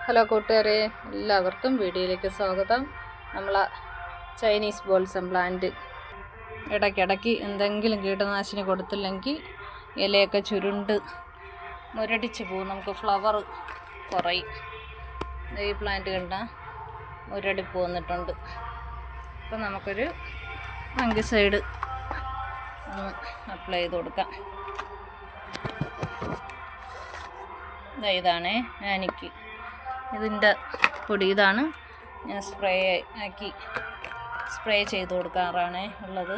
Hello കൂട്ടുകാരെ, എല്ലാവർക്കും വീഡിയോയിലേക്ക് സ്വാഗതം. നമ്മളെ ചൈനീസ് ബോൾസം പ്ലാന്റ് ഇടയ്ക്കിടയ്ക്ക് എന്തെങ്കിലും കീടനാശിനി കൊടുത്തില്ലെങ്കിൽ ഇലയൊക്കെ ചുരുണ്ട് മുരടിച്ച് പോകും. നമുക്ക് ഫ്ലവർ കുറയും. ഈ പ്ലാന്റ് കണ്ടാൽ മുരടിപ്പ് വന്നിട്ടുണ്ട്. അപ്പം നമുക്കൊരു ഫംഗിസൈഡ് ഒന്ന് അപ്ലൈ ചെയ്ത് കൊടുക്കാം. ഇതാണേ എനിക്ക് ഇതിൻ്റെ പൊടി. ഇതാണ് ഞാൻ സ്പ്രേ ചെയ്ത് കൊടുക്കാറാണ് ഉള്ളത്.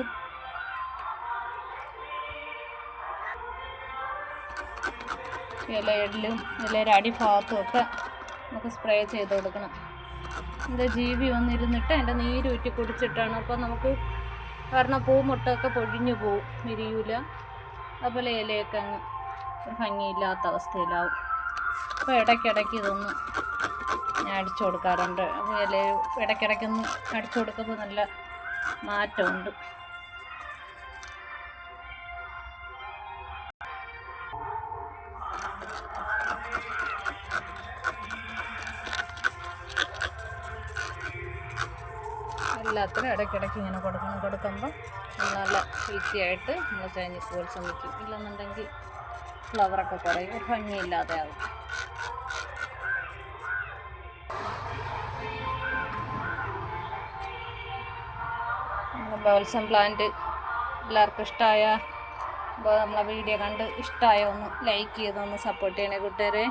ഇലയുടെ അടിഭാഗത്തും ഒക്കെ നമുക്ക് സ്പ്രേ ചെയ്ത് കൊടുക്കണം. ഇത് ജീവി വന്നിരുന്നിട്ട് അതിൻ്റെ നീര് ഊറ്റി കുടിച്ചിട്ടാണ്. അപ്പോൾ നമുക്ക് കാരണം പൂമുട്ടൊക്കെ പൊഴിഞ്ഞു പോവും, വിരിയൂല. അതുപോലെ ഇലയൊക്കെ അങ്ങ് ഭംഗിയില്ലാത്ത അവസ്ഥയിലാവും. അപ്പോൾ ഇടയ്ക്കിടയ്ക്ക് ഇതൊന്ന് ഞാൻ അടിച്ചു കൊടുക്കാറുണ്ട്. അപ്പോൾ ഇടയ്ക്കിടയ്ക്കൊന്ന് അടിച്ചു കൊടുക്കുമ്പോൾ നല്ല മാറ്റമുണ്ട്. എല്ലാത്തിനും ഇടയ്ക്കിടയ്ക്ക് ഇങ്ങനെ കൊടുക്കുമ്പോൾ നല്ല ഹെൽത്തിയായിട്ട് നമ്മൾ ചൈനീസ് ബോൾസം വയ്ക്കും. ഇല്ലെന്നുണ്ടെങ്കിൽ ഫ്ലവറൊക്കെ കുറയും, ഒരു ഭംഗിയില്ലാതെ ആവും. ബോൾസം പ്ലാന്റ് എല്ലാവർക്കും ഇഷ്ടമായ നമ്മളെ വീഡിയോ കണ്ട് ഇഷ്ടമായ ഒന്ന് ലൈക്ക് ചെയ്തൊന്ന് സപ്പോർട്ട് ചെയ്യണേ കൂട്ടുകാരെ.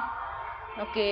ഓക്കേ.